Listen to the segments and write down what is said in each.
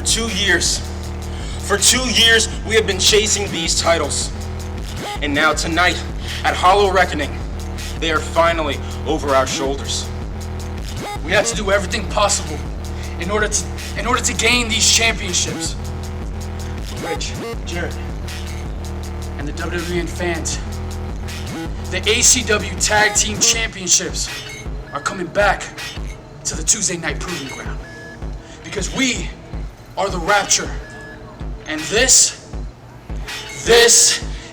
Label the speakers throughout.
Speaker 1: 2 years. For 2 years, we have been chasing these titles. And now tonight, at Hollow Reckoning, they are finally over our shoulders.
Speaker 2: We had to do everything possible in order to gain these championships. Rich, Jared, and the WWN fans, the ACW Tag Team Championships are coming back to the Tuesday Night Proving Ground. Because we are the Rapture. And this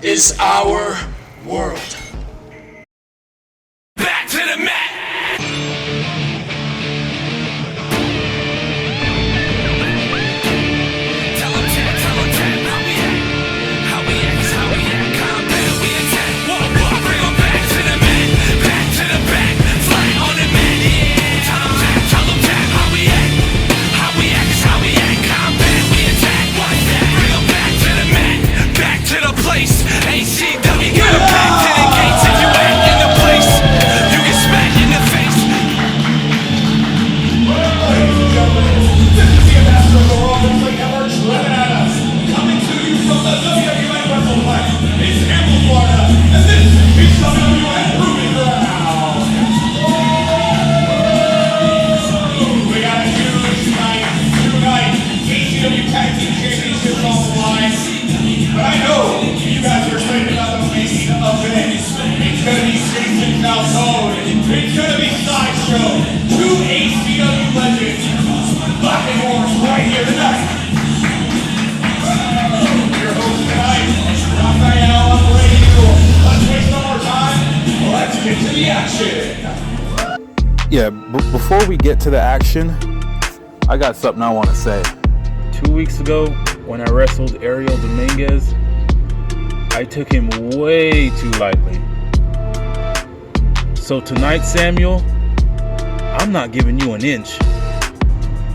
Speaker 2: is our world.
Speaker 3: Back to the mat! ACW, get a back to the gates if you ain't in the place. You get smacked in the face.
Speaker 4: Ladies and gentlemen, this is the ambassador of the World Wrestling Network, Reiman Adams, coming to you from the WWN WrestlePlex in Tampa, Florida, and this is WWN Proving Ground. We got a huge night tonight. ACW Tag Team Championships on the line. But I know you guys are excited about the main event. It's going to be Jayson Falcone. It's going to be Sideshow. Two ACW legends. Black and orange right here tonight. Your host tonight, Raphael Abreu. Let's waste no more time. Let's get to the action.
Speaker 5: Yeah, before we get to the action, I got something I want to say.
Speaker 6: 2 weeks ago, when I wrestled Ariel Dominguez, I took him way too lightly. So tonight, Samuel, I'm not giving you an inch.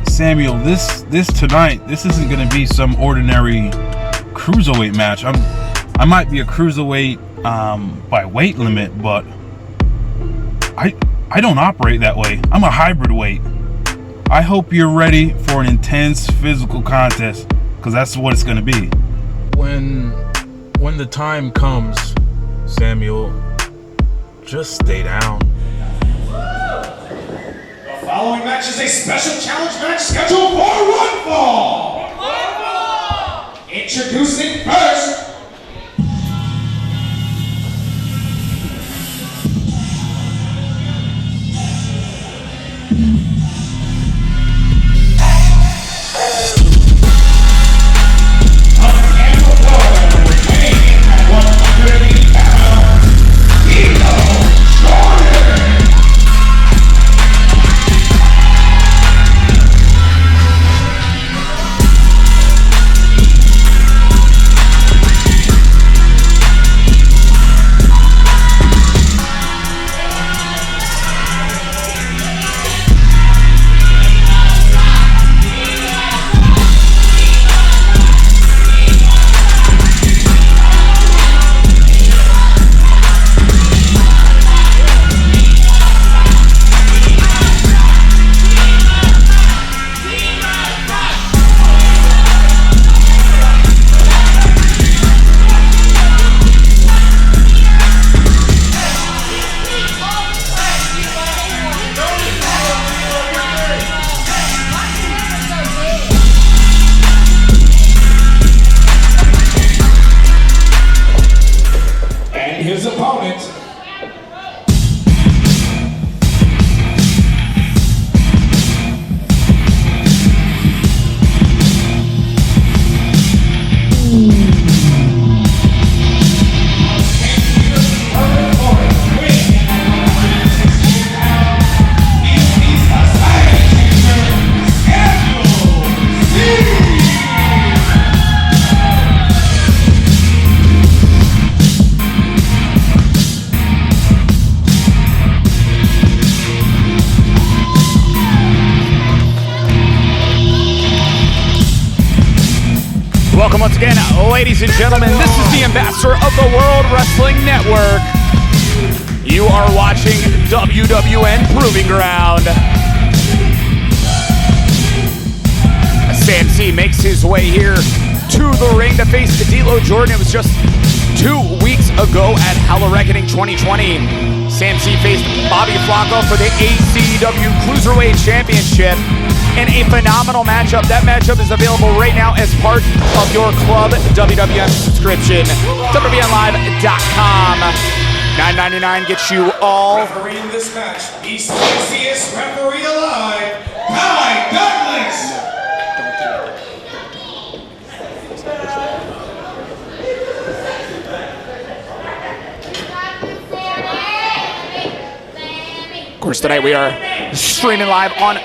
Speaker 5: Samuel, this tonight, this isn't going to be some ordinary cruiserweight match. I might be a cruiserweight by weight limit, but I don't operate that way. I'm a hybrid weight. I hope you're ready for an intense physical contest, because that's what it's going to be.
Speaker 6: When the time comes, Samuel, just stay down.
Speaker 4: The following match is a special challenge match scheduled for one fall. Introducing first, his opponent.
Speaker 7: Welcome once again, ladies and gentlemen. This is the ambassador of the World Wrestling Network. You are watching WWN Proving Ground. Sam C makes his way here to the ring to face D'Lo Jordan. It was just 2 weeks ago at Halloween Reckoning 2020. Sam C faced Bobby Falcone for the ACW Cruiserweight Championship in a phenomenal matchup. That matchup is available right now as part of your Club WWN subscription. WWNLive.com. $9.99 gets you all.
Speaker 4: Refereeing this match, the sexiest referee alive, Kai Douglas.
Speaker 7: Of course, tonight we are streaming live on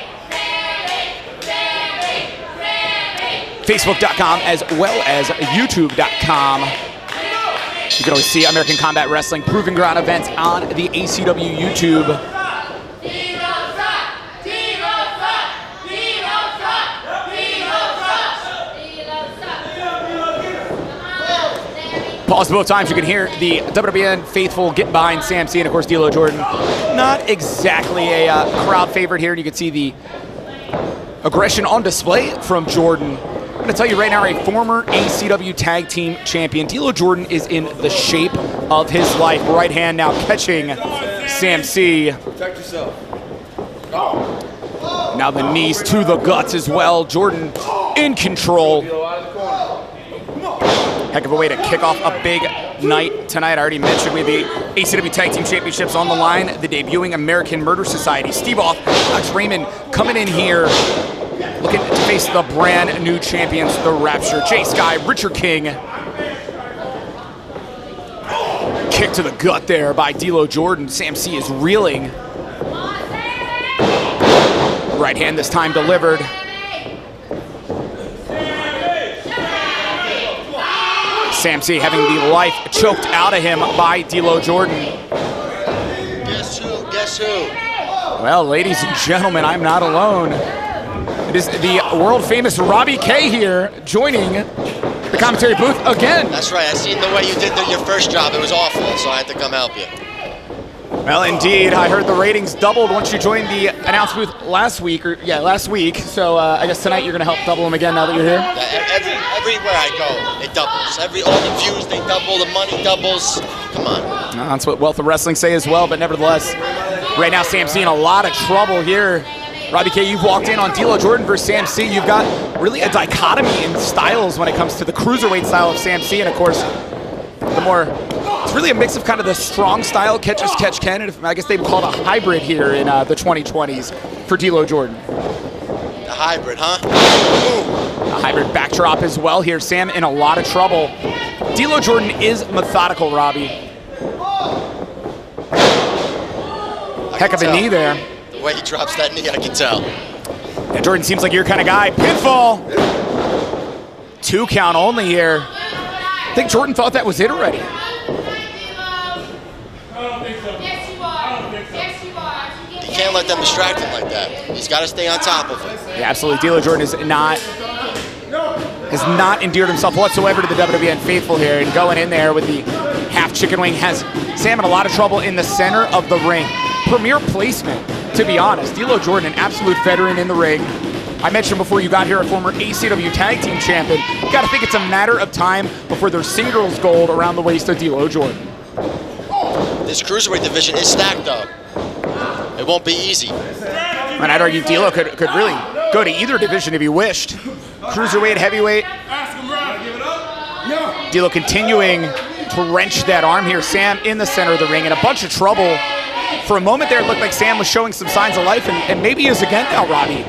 Speaker 7: Facebook.com as well as YouTube.com. You can always see American Combat Wrestling Proving Ground events on the ACW YouTube. Pause both times. You can hear the WWN faithful get behind Sam C and, of course, D'Lo Jordan. Not exactly a crowd favorite here, and you can see the aggression on display from Jordan. I'm going to tell you right now, a former ACW Tag Team Champion, D'Lo Jordan is in the shape of his life. Right hand now catching Sam C.
Speaker 8: Protect yourself.
Speaker 7: Now the knees to the guts as well. Jordan in control. Heck of a way to kick off a big night tonight. I already mentioned we have the ACW Tag Team Championships on the line. The debuting American Murder Society. Steve Off, Reiman coming in here, looking to face the brand new champions, the Rapture. Jay Sky, Richard King. Kick to the gut there by D'Lo Jordan. Sam C is reeling. Right hand this time delivered. Sam C having the life choked out of him by D'Lo Jordan.
Speaker 8: Guess who? Guess who?
Speaker 7: Well, ladies and gentlemen, I'm not alone. It is the world famous Robbie K here joining the commentary booth again.
Speaker 8: That's right. I seen the way you did your first job. It was awful, so I had to come help you.
Speaker 7: Well, indeed. I heard the ratings doubled once you joined the announce booth last week. So I guess tonight you're going to help double them again now that you're here?
Speaker 8: Everywhere I go, it doubles. All the views, they double. The money doubles. Come on.
Speaker 7: That's what Wealth of Wrestling say as well, but nevertheless, right now Sam C in a lot of trouble here. Robbie K, you've walked in on D'Lo Jordan versus Sam C. You've got really a dichotomy in styles when it comes to the cruiserweight style of Sam C, and of course, it's really a mix of kind of the strong style, catch as catch can, and I guess they would call it a hybrid here in the 2020s for D'Lo Jordan.
Speaker 8: The hybrid, huh?
Speaker 7: A hybrid backdrop as well here. Sam in a lot of trouble. D'Lo Jordan is methodical, Robbie. Heck of a knee there.
Speaker 8: The way he drops that knee, I can tell.
Speaker 7: Yeah, Jordan seems like your kind of guy. Pinfall. 2 count only here. I think Jordan thought that was it already.
Speaker 8: You can't let them distract him like that. He's got to stay on top of him.
Speaker 7: Yeah, absolutely. D'Lo Jordan has not endeared himself whatsoever to the WWN faithful here, and going in there with the half chicken wing has Sam in a lot of trouble in the center of the ring. Premier placement, to be honest. D'Lo Jordan, an absolute veteran in the ring. I mentioned before you got here a former ACW Tag Team Champion. You got to think it's a matter of time before there's singles gold around the waist of D'Lo Jordan.
Speaker 8: This cruiserweight division is stacked up. It won't be easy.
Speaker 7: And I'd argue D'Lo could really go to either division if he wished. Cruiserweight, heavyweight. D'Lo continuing to wrench that arm here. Sam in the center of the ring in a bunch of trouble. For a moment there, it looked like Sam was showing some signs of life, and maybe he is again now, Robbie.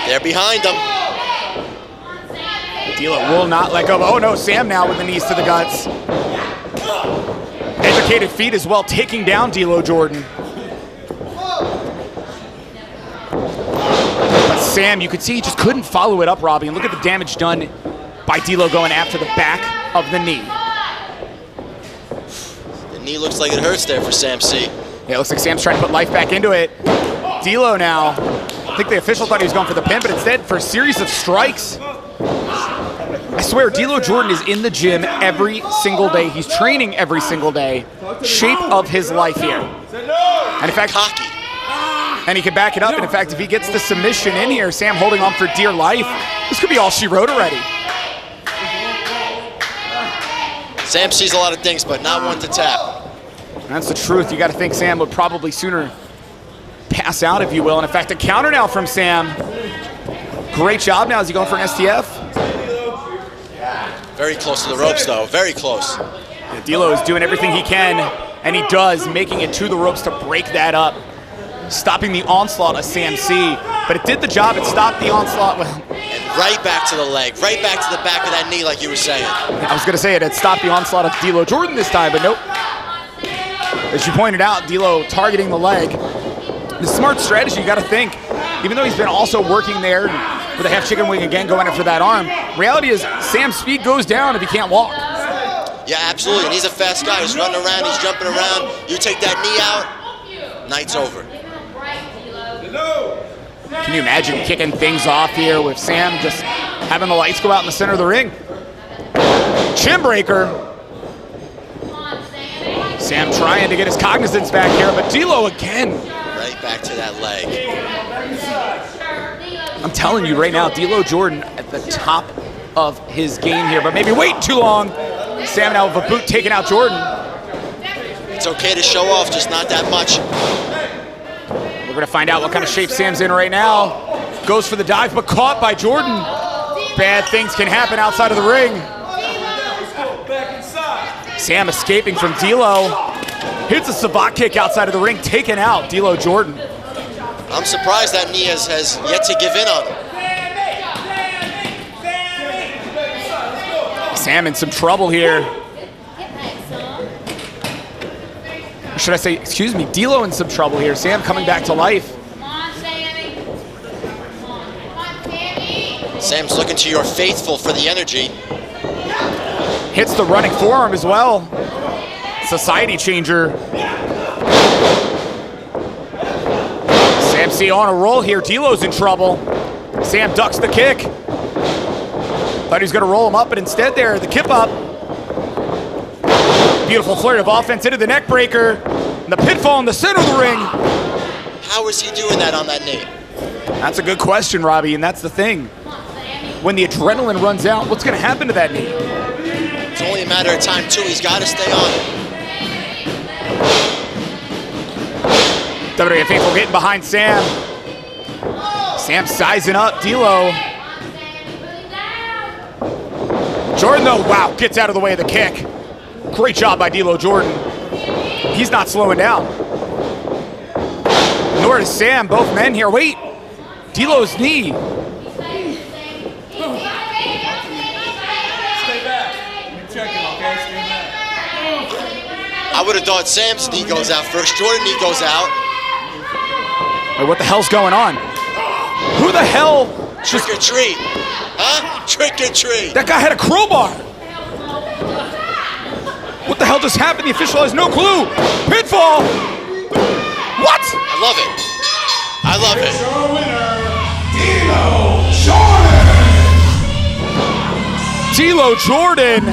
Speaker 8: They're behind him.
Speaker 7: D'Lo will not let go. Oh no, Sam now with the knees to the guts. Educated feet as well, taking down D'Lo Jordan. But Sam, you could see he just couldn't follow it up, Robbie. And look at the damage done by D'Lo going after the back of the knee.
Speaker 8: The knee looks like it hurts there for Sam C.
Speaker 7: Yeah, it looks like Sam's trying to put life back into it. D'Lo now. I think the official thought he was going for the pin, but instead for a series of strikes. I swear, D'Lo Jordan is in the gym every single day. He's training every single day. Shape of his life here. And in fact,
Speaker 8: Cocky.
Speaker 7: And he can back it up. And in fact, if he gets the submission in here, Sam holding on for dear life, this could be all she wrote already.
Speaker 8: Sam sees a lot of things, but not one to tap.
Speaker 7: That's the truth. You got to think Sam would probably sooner pass out, if you will. And in fact, a counter now from Sam. Great job now. Is he going for an STF?
Speaker 8: Very close to the ropes, though. Very close.
Speaker 7: Yeah, D'Lo is doing everything he can, and he does, making it to the ropes to break that up, stopping the onslaught of Sam C. But it did the job. It stopped the onslaught.
Speaker 8: And right back to the leg, right back to the back of that knee, like you were saying.
Speaker 7: I was going to say it had stopped the onslaught of D'Lo Jordan this time, but nope. As you pointed out, D'Lo targeting the leg. The smart strategy, you got to think, even though he's been also working there with a half chicken wing again, going after that arm, reality is Sam's speed goes down if he can't walk.
Speaker 8: Yeah, absolutely. And he's a fast guy. He's running around, he's jumping around. You take that knee out, night's over.
Speaker 7: Can you imagine kicking things off here with Sam just having the lights go out in the center of the ring? Chin breaker. Sam trying to get his cognizance back here, but D'Lo again.
Speaker 8: Right back to that leg.
Speaker 7: I'm telling you right now, D'Lo Jordan at the top of his game here, but maybe waiting too long. Sam now with a boot taking out Jordan.
Speaker 8: It's okay to show off, just not that much.
Speaker 7: We're gonna find out what kind of shape Sam's in right now. Goes for the dive, but caught by Jordan. Bad things can happen outside of the ring. Sam escaping from D'Lo. Hits a savate kick outside of the ring, taking out D'Lo Jordan.
Speaker 8: I'm surprised that knee has yet to give in on him.
Speaker 7: Sam in some trouble here. Or should I say, excuse me, D'Lo in some trouble here. Sam coming back to life.
Speaker 8: Sam's looking to your faithful for the energy.
Speaker 7: Hits the running forearm as well. Society changer. Sam C on a roll here. D'Lo's in trouble. Sam ducks the kick. Thought he was going to roll him up, but instead there, the kip up. Beautiful flirt of offense into the neck breaker. And the pinfall in the center of the ring.
Speaker 8: How is he doing that on that knee?
Speaker 7: That's a good question, Robbie, and that's the thing. When the adrenaline runs out, what's going to happen to that knee?
Speaker 8: It's only a matter of time, too. He's got to stay on it.
Speaker 7: WWN faithful getting behind Sam. Sam sizing up D'Lo. Jordan, though, wow, gets out of the way of the kick. Great job by D'Lo Jordan. He's not slowing down. Nor is Sam, both men here. Wait, D'Lo's knee.
Speaker 8: I would have thought Sam's knee goes out first. Jordan's knee goes out.
Speaker 7: Wait, what the hell's going on? Who the hell?
Speaker 8: Trick or treat. Huh? Trick or treat.
Speaker 7: That guy had a crowbar. What the hell just happened? The official has no clue. Pinfall. What?
Speaker 8: I love it. I love it.
Speaker 7: D'Lo Jordan.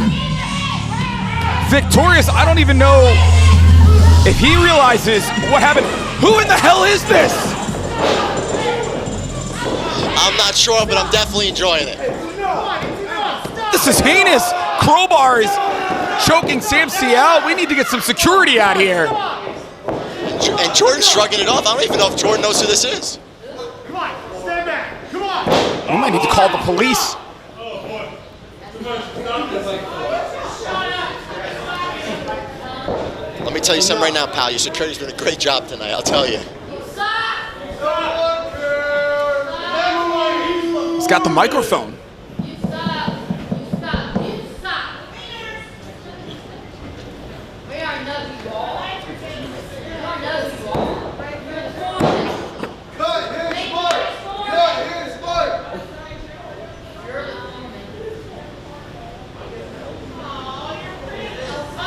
Speaker 7: Victorious. I don't even know if he realizes what happened. Who in the hell is this?
Speaker 8: I'm not sure, but I'm definitely enjoying it.
Speaker 7: This is heinous. Crowbar is choking Sam C out. We need to get some security out here.
Speaker 8: And Jordan's shrugging it off. I don't even know if Jordan knows who this is.
Speaker 4: Come on, stand back. Come on.
Speaker 7: We might need to call the police.
Speaker 8: Let me tell you something right now, pal. Your security's doing a great job tonight, I'll tell you.
Speaker 7: He's got the microphone.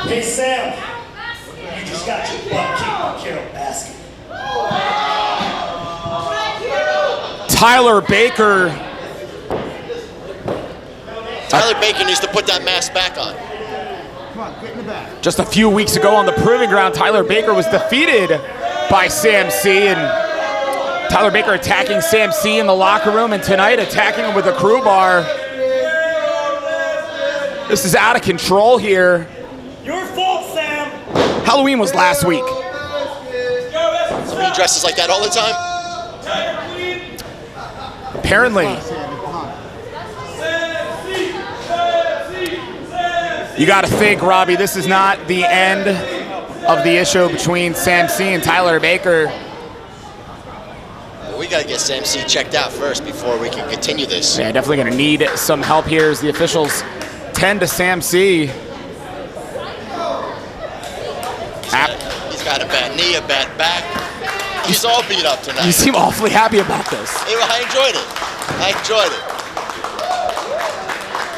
Speaker 9: Hey, Sam. You just got your butt kicked by Carol Baskin.
Speaker 7: Tyler Baker.
Speaker 8: Tyler Baker needs to put that mask back on.
Speaker 9: Come on, get in the back.
Speaker 7: Just a few weeks ago on the Proving Ground, Tyler Baker was defeated by Sam C. And Tyler Baker attacking Sam C in the locker room, and tonight attacking him with a crowbar. This is out of control here.
Speaker 9: Your fault, Sam.
Speaker 7: Halloween was last week.
Speaker 8: So he dresses like that all the time?
Speaker 7: Apparently. You got to think, Robbie, this is not the end of the issue between Sam C and Tyler Baker.
Speaker 8: We got to get Sam C checked out first before we can continue this.
Speaker 7: Yeah, definitely going to need some help here as the officials tend to Sam C.
Speaker 8: He's got a bad knee, a bad back. He's all beat up tonight.
Speaker 7: You seem awfully happy about this.
Speaker 8: I enjoyed it. I enjoyed it.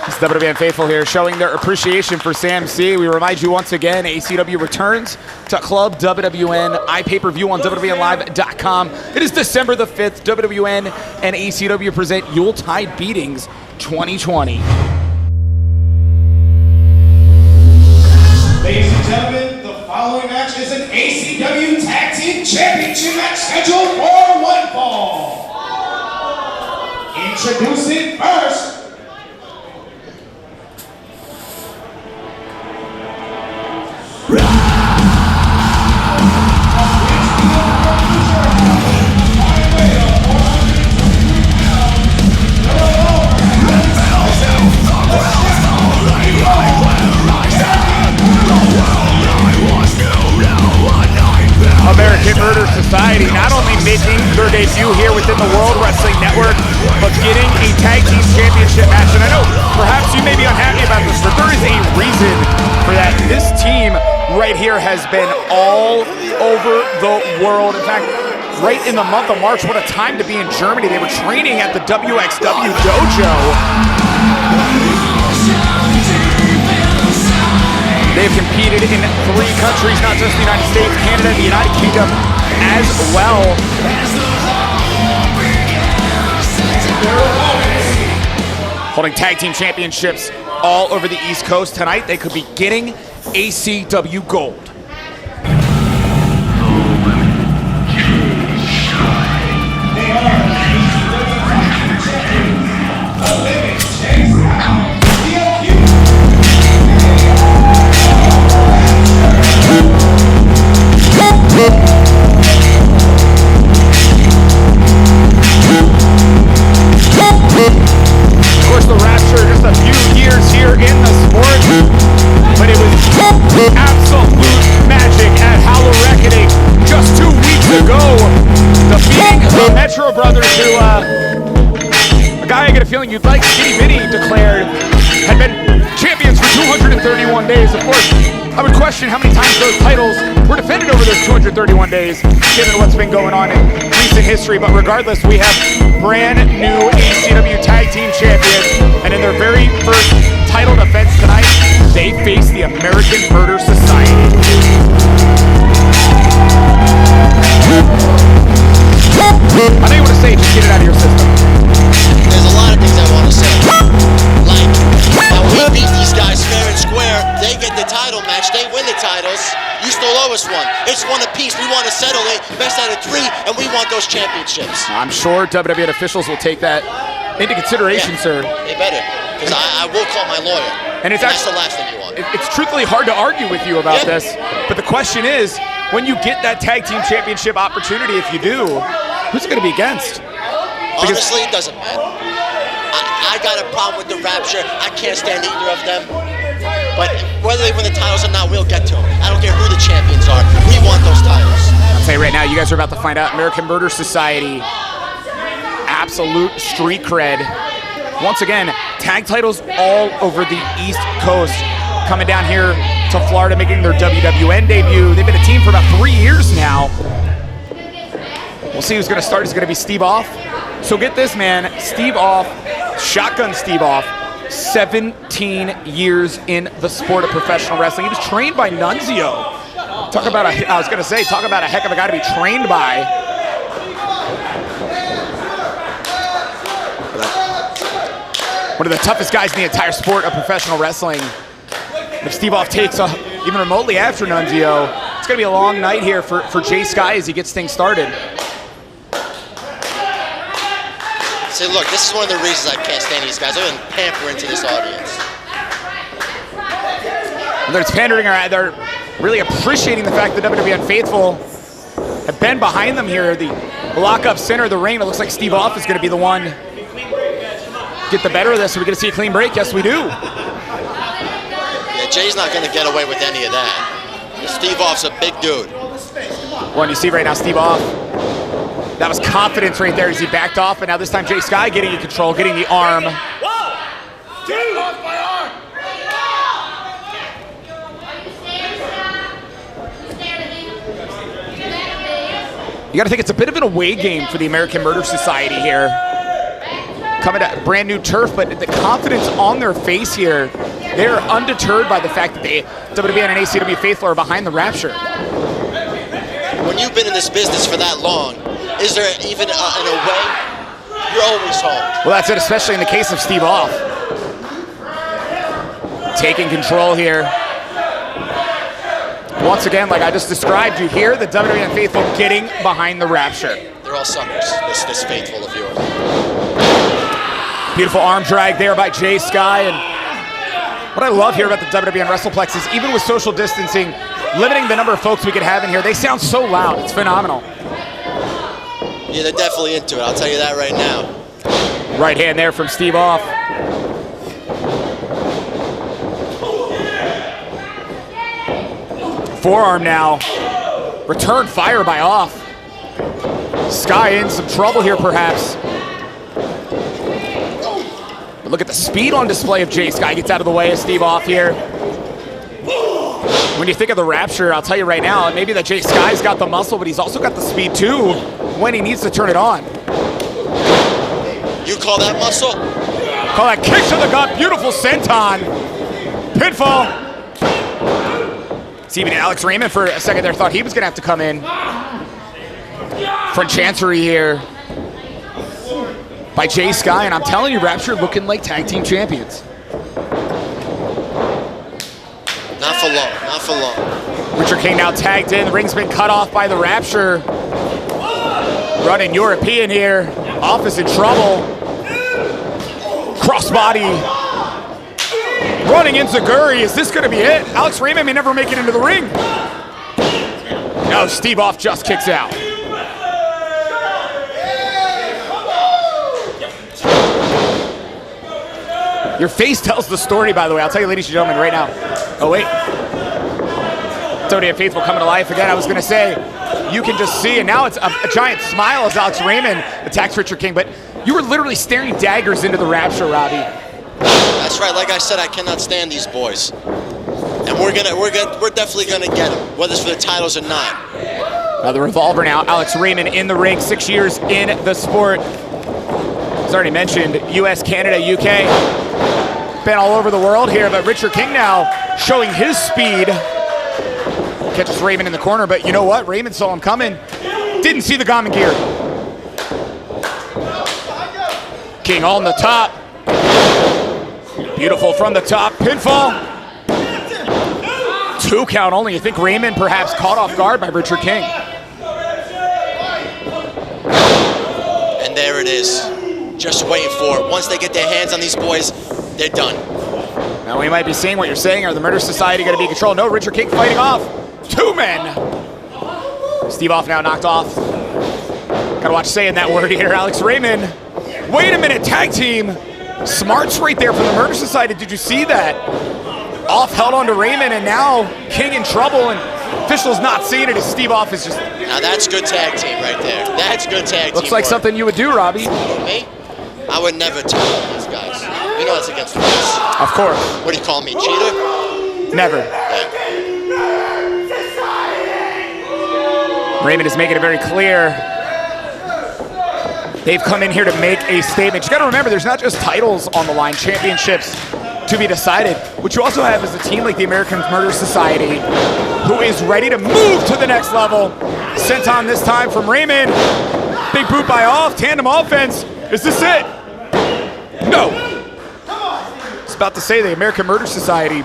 Speaker 7: It's WWN faithful here showing their appreciation for Sam C. We remind you once again, ACW returns to Club WWN iPay-per-view on WWNLive.com. It is December the 5th. WWN and ACW present Yuletide Beatings 2020.
Speaker 4: Ladies and gentlemen, the following match is an ACW Tag Team Championship match scheduled for one fall. Introducing first,
Speaker 7: American Murder Society not only making their debut here within the World Wrestling Network, but getting a tag team championship match. And I know perhaps you may be unhappy about this, but there is a reason for that. This team right here has been all over the world. In fact, right in the month of March, what a time to be in Germany. They were training at the WXW dojo. They've competed in 3 countries, not just the United States, Canada, and the United Kingdom as well. Holding tag team championships all over the East Coast tonight. They could be getting ACW gold. Of course, the Rapture, just a few years here in the sport, but it was absolute magic at Hollow Reckoning just 2 weeks ago, defeating the Metro Brothers, who, a guy I get a feeling you'd like, Skinny Vinny, declared had been champions for 231 days. Of course, I would question how many times those titles were defended over those 231 days, given what's been going on in recent history. But regardless, we have brand new ACW Tag Team Champions, and in their very first title defense tonight, they face the American Murder Society. I know you want to say it, just get it out of your system.
Speaker 8: There's a lot of things I want to say. Like, how we beat these guys fair and square, they get the title match, they win the titles, you still owe us one. It's one apiece, we want to settle it, best out of 3, and we want those championships.
Speaker 7: I'm sure WWN officials will take that into consideration, sir.
Speaker 8: They better, because I will call my lawyer,
Speaker 7: and
Speaker 8: that's the last thing you want.
Speaker 7: It's truthfully hard to argue with you about this, but the question is, when you get that tag team championship opportunity, if you do, who's it going to be against?
Speaker 8: Honestly, it doesn't matter. I got a problem with the Rapture. I can't stand either of them. But whether they win the titles or not, we'll get to them. I don't care who the champions are. We want those titles.
Speaker 7: I'll tell you right now, you guys are about to find out. American Murder Society, absolute street cred. Once again, tag titles all over the East Coast. Coming down here to Florida, making their WWN debut. They've been a team for about 3 years now. We'll see who's going to start. It's going to be Steve Off. So get this, man. Steve Off, Shotgun Steve Off, 17 years in the sport of professional wrestling. He was trained by Nunzio. Talk about a heck of a guy to be trained by. One of the toughest guys in the entire sport of professional wrestling. If Steve Off takes even remotely after Nunzio, it's going to be a long night here for Jay Sky as he gets things started.
Speaker 8: Say, look, this is one of the reasons I can't stand these guys. They're going to pamper into this audience.
Speaker 7: Whether it's pandering or they're really appreciating the fact that WWN faithful have been behind them here. The lock-up center of the ring, it looks like Steve Off is going to be the one get the better of this. Are we going to see a clean break? Yes, we do.
Speaker 8: Yeah, Jay's not going to get away with any of that. Steve Off's a big dude.
Speaker 7: Well, you see right now, Steve Off, that was confidence right there as he backed off, and now this time Jay Sky getting in control, getting the arm. You got to think it's a bit of an away game for the American Murder Society here. Coming to brand new turf, but the confidence on their face here, they're undeterred by the fact that the WWN and ACW faithful are behind the Rapture.
Speaker 8: When you've been in this business for that long, is there even an away? You're always home.
Speaker 7: Well, that's it, especially in the case of Steve Off. Taking control here. Once again, like I just described, you hear the WWN faithful getting behind the Rapture.
Speaker 8: They're all suckers, this faithful of yours.
Speaker 7: Beautiful arm drag there by Jay Sky. And what I love here about the WWN WrestlePlex is even with social distancing, limiting the number of folks we could have in here, they sound so loud. It's phenomenal.
Speaker 8: Yeah, they're definitely into it. I'll tell you that right now.
Speaker 7: Right hand there from Steve Off. Forearm now. Return fire by Off. Sky in some trouble here, perhaps. But look at the speed on display of Jay Sky. Gets out of the way of Steve Off here. When you think of the Rapture, I'll tell you right now, maybe that Jay Sky's got the muscle, but he's also got the speed too when he needs to turn it on.
Speaker 8: You call that muscle?
Speaker 7: Call that kick to the gut. Beautiful senton. Pinfall. See, even Alex Reiman for a second there thought he was going to have to come in. Front chancery here by Jay Sky, and I'm telling you, Rapture looking like tag team champions.
Speaker 8: Not for long, not for long.
Speaker 7: Richard King now tagged in. The ring's been cut off by the Rapture. Running European here. Off is in trouble. Crossbody. Running in Zaguri. Is this going to be it? Alex Reiman may never make it into the ring. No, Steve Off just kicks out. Your face tells the story, by the way. I'll tell you, ladies and gentlemen, right now. Oh, wait. WWN faithful coming to life again. I was going to say, you can just see, and now it's a giant smile as Alex Reiman attacks Richard King, but you were literally staring daggers into the Rapture, Robbie.
Speaker 8: That's right. Like I said, I cannot stand these boys, and we're definitely gonna get them, whether it's for the titles or not.
Speaker 7: The revolver now. Alex Reiman in the ring, 6 years in the sport. As already mentioned, U.S., Canada, UK, been all over the world here. But Richard King now showing his speed. Catches Reiman in the corner, but you know what? Reiman saw him coming. Didn't see the Gammon gear. King on the top. Beautiful from the top, pinfall. 2 count only. You think Reiman perhaps caught off guard by Richard King.
Speaker 8: And there it is. Just waiting for it. Once they get their hands on these boys, they're done.
Speaker 7: Now we might be seeing what you're saying. Are the Murder Society going to be in control? No, Richard King fighting off. 2 men. Steve Off now knocked off. Gotta watch saying that word here. Alex Reiman. Wait a minute, tag team. Smarts right there for the Murder Society. Did you see that? Off held on to Reiman, and now King in trouble, and officials not seeing it as Steve Off is just...
Speaker 8: Now that's good tag team right there. That's good tag team.
Speaker 7: Looks like something you would do, Robbie.
Speaker 8: Me? I would never turn on these guys. You know that's against the rules.
Speaker 7: Of course.
Speaker 8: What do you call me, cheater?
Speaker 7: Never.
Speaker 8: Yeah.
Speaker 7: Reiman is making it very clear. They've come in here to make a statement. You gotta remember, there's not just titles on the line, championships to be decided. What you also have is a team like the American Murder Society who is ready to move to the next level. Senton this time from Reiman. Big boot by Off, tandem offense. Is this it? No. I was about to say the American Murder Society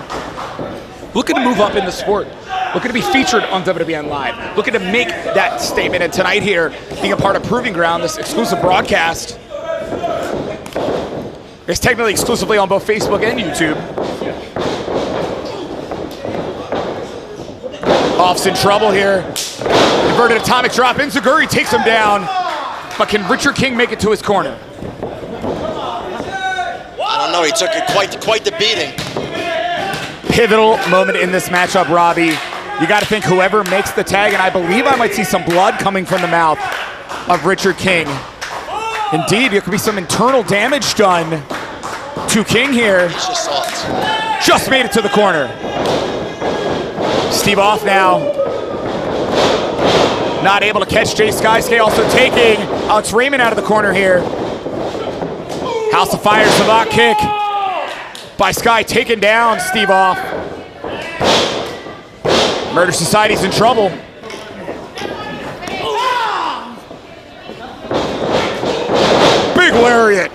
Speaker 7: looking to move up in the sport. Looking to be featured on WWN Live. Looking to make that statement. And tonight here, being a part of Proving Ground, this exclusive broadcast, It's technically exclusively on both Facebook and YouTube. Off's in trouble here. Inverted atomic drop. Enziguri takes him down. But can Richard King make it to his corner?
Speaker 8: I don't know. He took it quite the beating.
Speaker 7: Pivotal moment in this matchup, Robbie. You got to think whoever makes the tag, and I believe I might see some blood coming from the mouth of Richard King. Indeed, there could be some internal damage done to King here.
Speaker 8: He's just soft.
Speaker 7: Just made it to the corner. Steve off now. Not able to catch Jay Sky. Sky also taking Alex Reiman out of the corner here. House of Fire Savant kick by Sky, taking down Steve off. Murder Society's in trouble. Big lariat.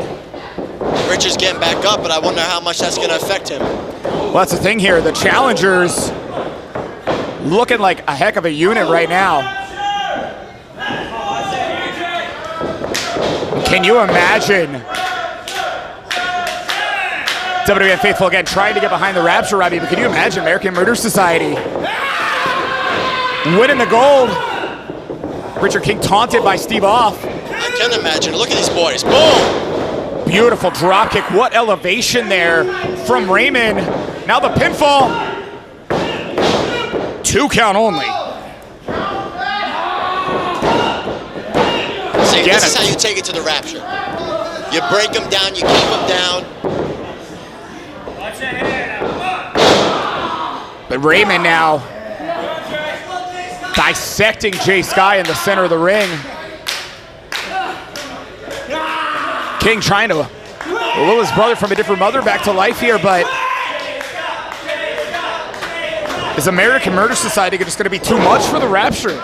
Speaker 8: Richard's getting back up, but I wonder how much that's going to affect him.
Speaker 7: Well, that's the thing here. The challengers looking like a heck of a unit right now. Can you imagine WWN Faithful again trying to get behind the Rapture, Robbie, but can you imagine American Murder Society winning the gold? Richard King taunted by Steve off.
Speaker 8: I can imagine. Look at these boys. Boom!
Speaker 7: Beautiful drop kick. What elevation there from Reiman. Now the pinfall. 2 count only.
Speaker 8: See, this is how you take it to the Rapture. You break them down, you keep them down.
Speaker 7: But Reiman now dissecting Jay Sky in the center of the ring. King trying to will his brother from a different mother back to life here, but is American Murder Society just going to be too much for the Rapture?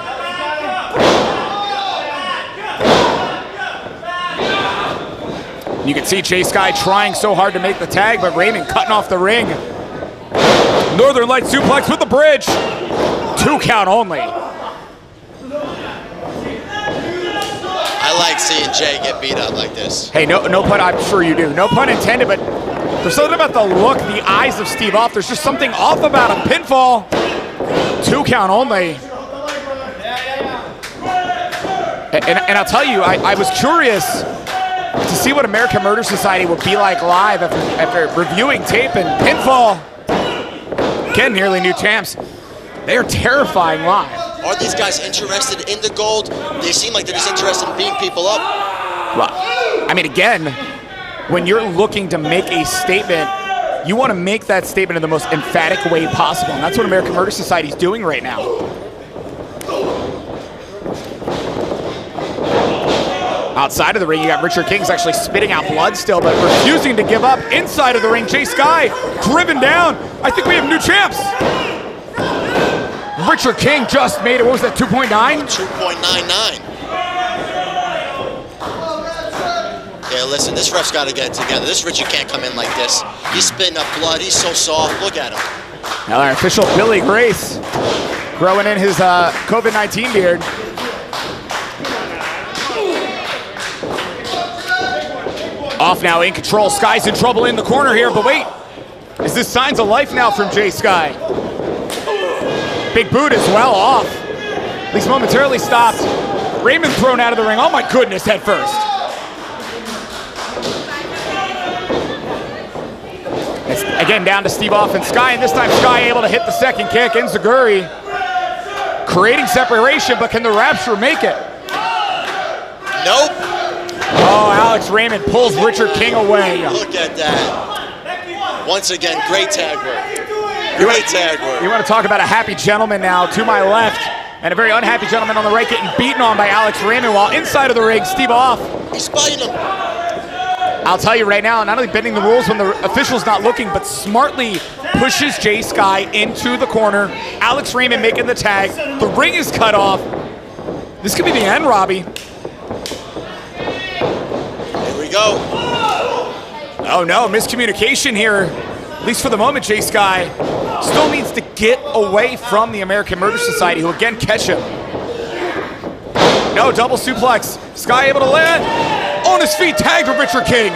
Speaker 7: You can see Jay Sky trying so hard to make the tag, but Reiman cutting off the ring. Northern Light suplex with the bridge. 2 count only.
Speaker 8: I like seeing Jay get beat up like this.
Speaker 7: Hey, no pun, I'm sure you do. No pun intended, but there's something about the look, the eyes of Steve off. There's just something off about him. Pinfall. 2 count only. And I'll tell you, I was curious to see what American Murder Society would be like live after reviewing tape, and Pinfall, again, nearly new champs. They are terrifying live.
Speaker 8: Are these guys interested in the gold? They seem like they're just interested in beating people up.
Speaker 7: Well, I mean, again, when you're looking to make a statement, you want to make that statement in the most emphatic way possible, and that's what American Murder Society is doing right now. Outside of the ring, you got Richard King's actually spitting out blood still, but refusing to give up. Inside of the ring, Jay Sky driven down. I think we have new champs. Richard King just made it, what was that, 2.9?
Speaker 8: 2.99. Yeah, listen, this ref's got to get it together. This Richard can't come in like this. He's spitting up blood. He's so soft. Look at him.
Speaker 7: Now our official Billy Grace growing in his COVID-19 beard. Off now, in control. Sky's in trouble in the corner here, but wait. Is this signs of life now from Jay Sky? Big boot as well, off. At least momentarily stopped. Reiman thrown out of the ring. Oh my goodness, head first. It's again down to Steve off and Sky, and this time Sky able to hit the second kick. Enziguri creating separation, but can the Rapture make it?
Speaker 8: Nope.
Speaker 7: Oh, Alex Reiman pulls Richard King away.
Speaker 8: Look at that. Once again, great tag work. Great tag work.
Speaker 7: You want to talk about a happy gentleman now to my left, and a very unhappy gentleman on the right getting beaten on by Alex Reiman, while inside of the ring, Steve off.
Speaker 8: He's fighting him.
Speaker 7: I'll tell you right now, not only bending the rules when the official's not looking, but smartly pushes Jay Sky into the corner. Alex Reiman making the tag. The ring is cut off. This could be the end, Robbie.
Speaker 8: Here we go.
Speaker 7: Oh no, miscommunication here. At least for the moment, Jay Sky still needs to get away from the American Murder Society, who again catch him. No, double suplex. Sky able to land on his feet, tagged with Richard King.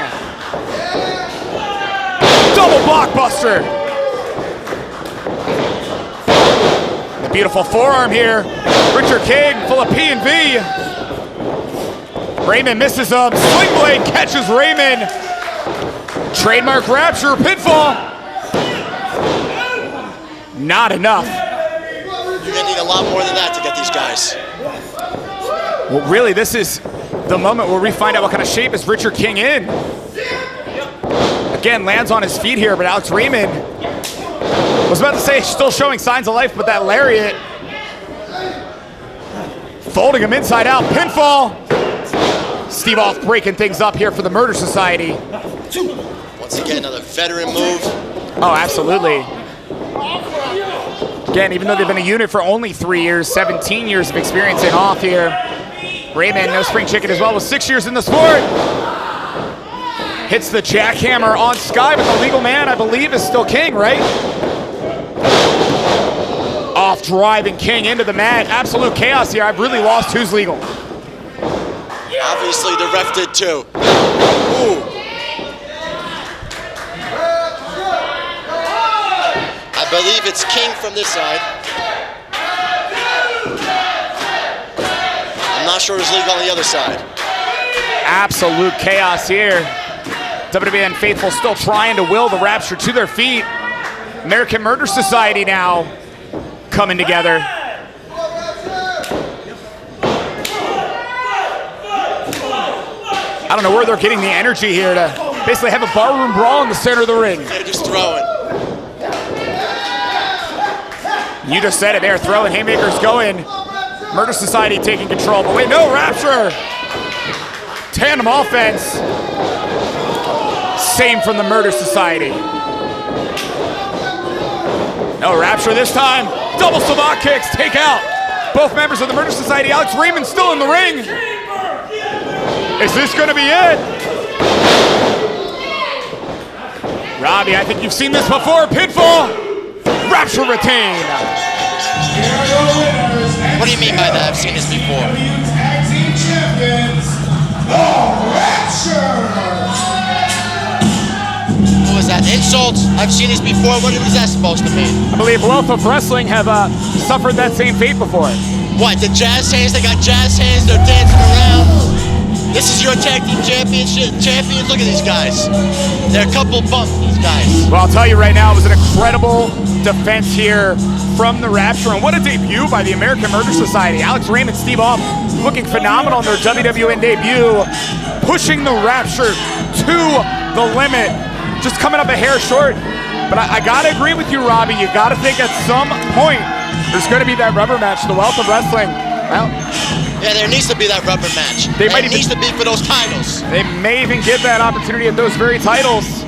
Speaker 7: Double blockbuster. The beautiful forearm here. Richard King full of P&V. Reiman misses him. Sling blade catches Reiman. Trademark Rapture pinfall. Not enough.
Speaker 8: You're gonna need a lot more than that to get these guys.
Speaker 7: Well, really, this is the moment where we find out what kind of shape is Richard King in. Again, lands on his feet here, but Alex Reiman was about to say still showing signs of life, but that lariat folding him inside out. Pinfall. Steve Off breaking things up here for the Murder Society.
Speaker 8: Once again, another veteran move.
Speaker 7: Oh, absolutely. Again, even though they've been a unit for only 3 years, 17 years of experience in Off here. Reiman, no spring chicken as well, with 6 years in the sport. Hits the jackhammer on Sky, but the legal man, I believe, is still King, right? Off driving King into the mat. Absolute chaos here. I've really lost who's legal.
Speaker 8: Obviously, the ref did too. Ooh. I believe it's King from this side. I'm not sure who's legal on the other side.
Speaker 7: Absolute chaos here. WWN faithful still trying to will the Rapture to their feet. American Murder Society now coming together. I don't know where they're getting the energy here to basically have a barroom brawl in the center of the ring.
Speaker 8: They're just throwing.
Speaker 7: You just said it, they're throwing haymakers going. Murder Society taking control, but wait, no, Rapture. Tandem offense. Same from the Murder Society. No, Rapture this time. Double savate kicks, take out both members of the Murder Society. Alex Reiman still in the ring. Is this gonna be it? Robbie, I think you've seen this before. Pinfall. Rapture retain.
Speaker 8: What do you mean by that? I've seen this before.
Speaker 4: Tag Team Champions, the Rapture.
Speaker 8: What was that, insult? I've seen this before. What was that supposed to mean?
Speaker 7: I believe Wealth of Wrestling have suffered that same fate before.
Speaker 8: What, the jazz hands? They got jazz hands, they're dancing around. This is your tag team champions. Look at these guys. They're a couple bumps, these guys.
Speaker 7: Well, I'll tell you right now, it was an incredible defense here from the Rapture, and what a debut by the American Murder Society. Alex Reiman, Steve Off looking phenomenal in their WWN debut, pushing the Rapture to the limit, just coming up a hair short. But I gotta agree with you, Robbie. You gotta think at some point there's gonna be that rubber match, the Wealth of Wrestling. Well,
Speaker 8: yeah, there needs to be that rubber match. It needs to be for those titles.
Speaker 7: They may even get that opportunity at those very titles.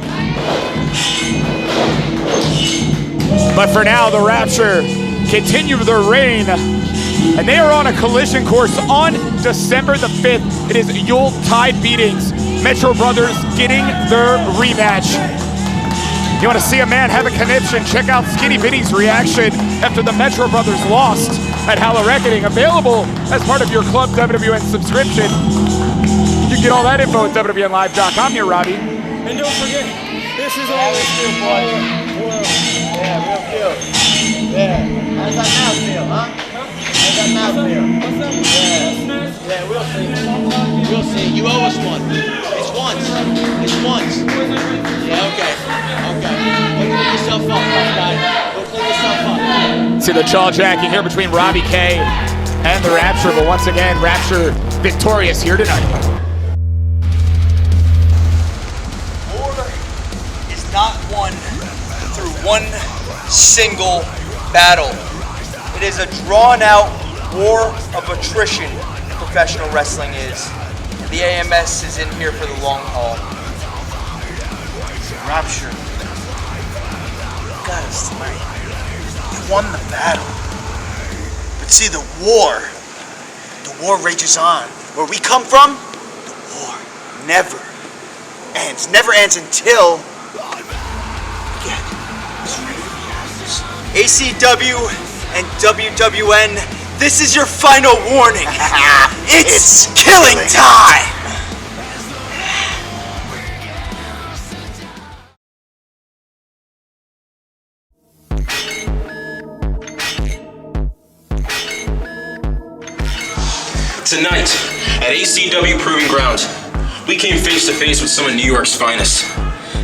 Speaker 7: But for now, the Rapture continue their reign, and they are on a collision course on December the 5th. It is Yuletide Beatings. Metro Brothers getting their rematch. You want to see a man have a conniption? Check out Skinny Bitty's reaction after the Metro Brothers lost at Hall of Reckoning. Available as part of your Club WWN subscription. You can get all that info at WWNlive.com. Here, Robbie.
Speaker 10: And don't forget, this is always real, boy. Yeah, real deal. Yeah. How's that mouth feel, huh? How's that mouth feel? Yeah, we'll see.
Speaker 8: We'll see. You owe us one. It's once. It's once. Yeah, okay. Okay. Go clean yourself up, tough guy. Go clean yourself up.
Speaker 7: See the jaw jacking here between Robbie K and the Rapture, but once again, Rapture victorious here tonight.
Speaker 11: War is not won through one single battle. It is a drawn-out war of attrition, professional wrestling is. And the AMS is in here for the long haul. Rapture, you got us tonight. You won the battle. But see, the war rages on. Where we come from, the war never ends. Never ends until ACW and WWN, this is your final warning. It's killing time!
Speaker 1: Tonight, at ACW Proving Ground, we came face to face with some of New York's finest,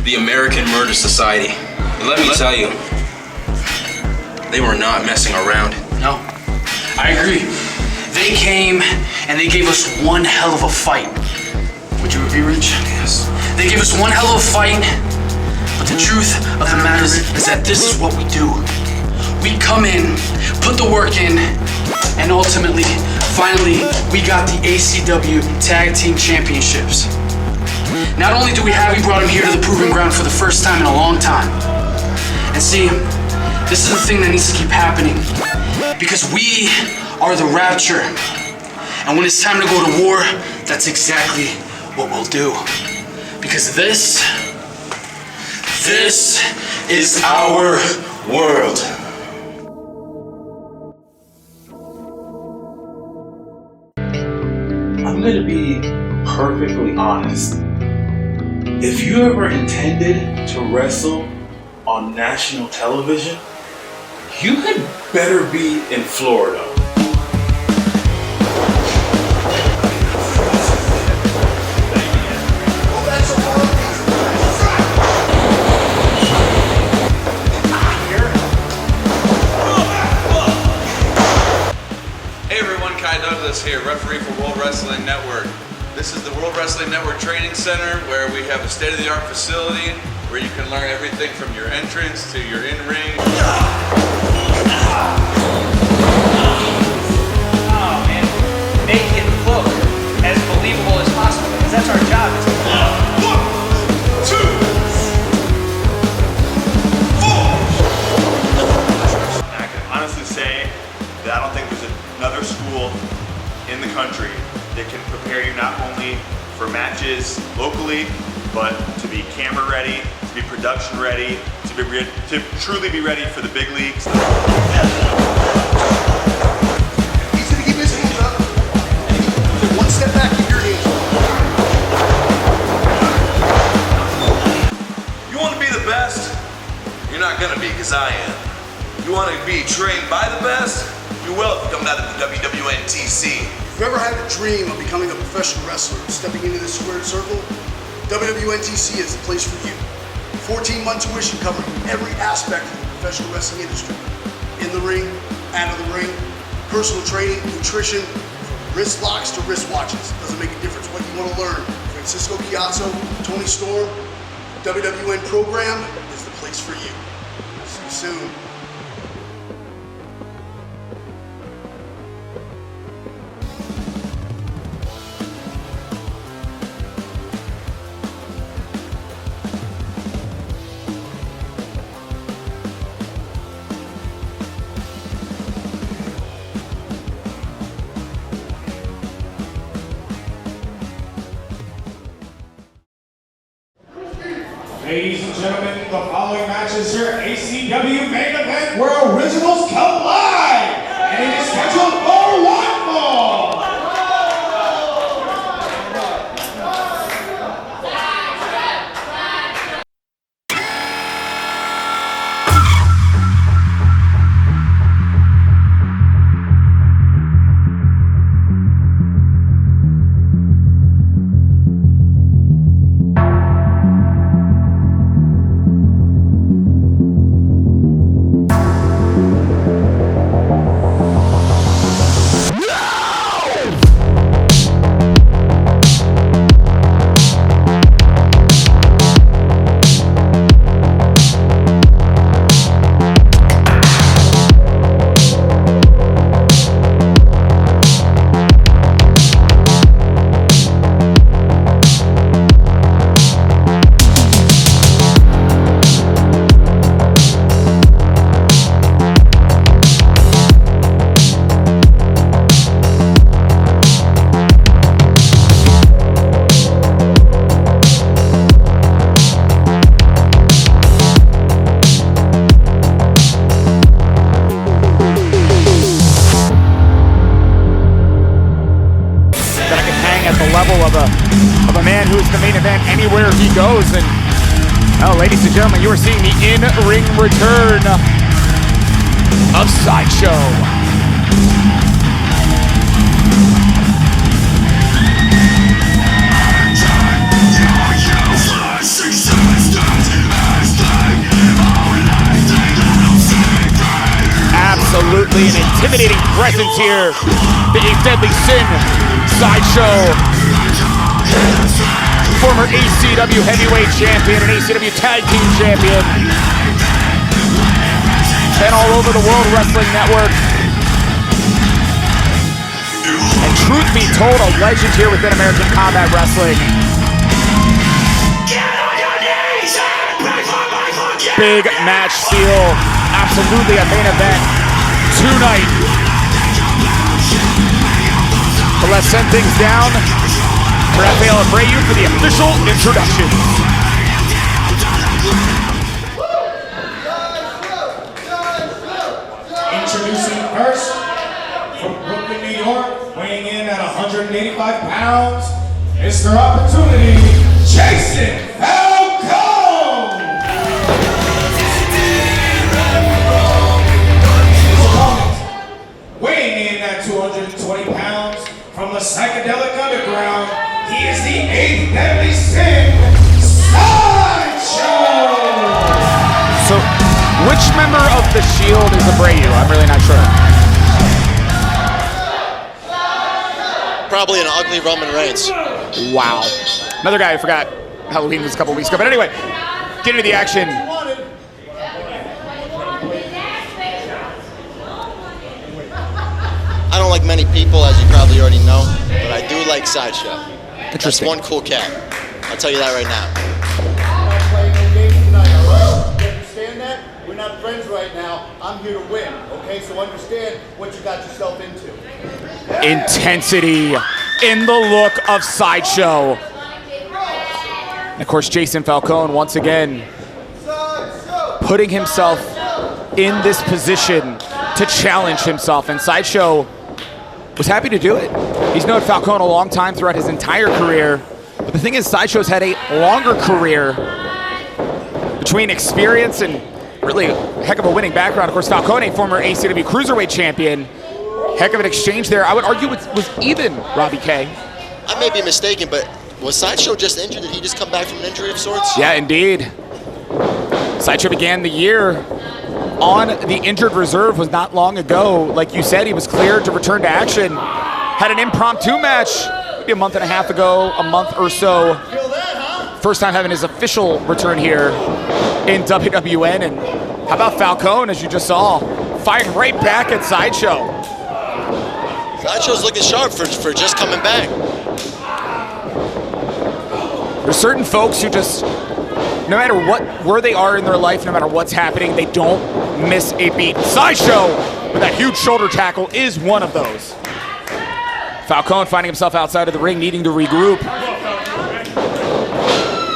Speaker 1: the American Murder Society. And let me tell you, they were not messing around.
Speaker 2: No, I agree. They came and they gave us one hell of a fight. Would you agree, Rich?
Speaker 1: Yes.
Speaker 2: They gave us one hell of a fight, but the truth of the matter is that this is what we do. We come in, put the work in, and ultimately, finally, we got the ACW Tag Team Championships. Not only do we have, we brought him here to the Proving Ground for the first time in a long time. And see, this is the thing that needs to keep happening. Because we are the Rapture. And when it's time to go to war, that's exactly what we'll do. Because this is our world.
Speaker 5: I'm gonna be perfectly honest. If you ever intended to wrestle on national television, you had better be in Florida.
Speaker 12: Here, referee for World Wrestling Network. This is the World Wrestling Network Training Center, where we have a state-of-the-art facility where you can learn everything from your entrance to your in-ring.
Speaker 11: Oh man, make it look as believable as possible, because that's our job.
Speaker 13: I can honestly say that I don't think there's another school in the country that can prepare you not only for matches locally, but to be camera ready, to be production ready, to truly be ready for the big leagues.
Speaker 14: He's gonna keep his hands up. Take one step back, keep your hands up.
Speaker 12: You want to be the best? You're not going to be, because I am. You want to be trained by the best? You will if you come down to the WWN TC.
Speaker 14: If you've ever had a dream of becoming a professional wrestler, stepping into this squared circle, WWN TC is the place for you. 14-month tuition covering every aspect of the professional wrestling industry. In the ring, out of the ring, personal training, nutrition, from wrist locks to wrist watches. Doesn't make a difference what you want to learn. Francisco Chiazzo, Tony Storm, WWN program is the place for you. See you soon.
Speaker 4: Ladies and gentlemen, the following matches here at ACW Main Event where originals come live, and it is scheduled for one fall.
Speaker 7: of a man who is the main event anywhere he goes. And oh, ladies and gentlemen, you are seeing the in-ring return of Sideshow. absolutely an intimidating presence here. The Deadly Sin, Sideshow, former ACW heavyweight champion and ACW tag team champion. Been all over the World Wrestling Network. And truth be told, a legend here within American Combat Wrestling. Big match feel, absolutely a main event tonight. But let's send things down to Rafael Abreu for the official introduction.
Speaker 4: Introducing first, from Brooklyn, New York, weighing in at 185 pounds, Mr. Opportunity, Jayson Falcone! Weighing in at 220 pounds, from the psychedelic underground, he is the 8th Deadly Sin, Sideshow!
Speaker 7: So, which member of the Shield is Abreu? I'm really not sure.
Speaker 8: Probably an ugly Roman Reigns.
Speaker 7: Wow. Another guy I forgot Halloween was a couple weeks ago. But anyway, get into the action.
Speaker 8: I don't like many people, as you probably already know, but I do like Sideshow.
Speaker 7: Interesting.
Speaker 8: That's one cool cat. I'll tell you that right now.
Speaker 10: We're not playing no games tonight, all right? You understand that? We're not friends right now. I'm here to win, okay? So understand what you got yourself into.
Speaker 7: Intensity in the look of Sideshow. And of course, Jayson Falcone once again putting himself in this position to challenge himself, and Sideshow was happy to do it. He's known Falcone a long time throughout his entire career, but the thing is, Sideshow's had a longer career between experience and really a heck of a winning background. Of course, Falcone, former ACW Cruiserweight champion, heck of an exchange there. I would argue it was even, Robbie K.
Speaker 8: I may be mistaken, but was Sideshow just injured? Did he just come back from an injury of sorts?
Speaker 7: Yeah, indeed. Sideshow began the year on the injured reserve, was not long ago. Like you said, he was cleared to return to action. Had an impromptu match maybe a month and a half ago, a month or so. First time having his official return here in WWN. And how about Falcone, as you just saw, fighting right back at Sideshow.
Speaker 8: Sideshow's looking sharp for just coming back.
Speaker 7: There's certain folks who just, no matter where they are in their life, no matter what's happening, they don't miss a beat. Sideshow with that huge shoulder tackle is one of those. Falcone finding himself outside of the ring, needing to regroup.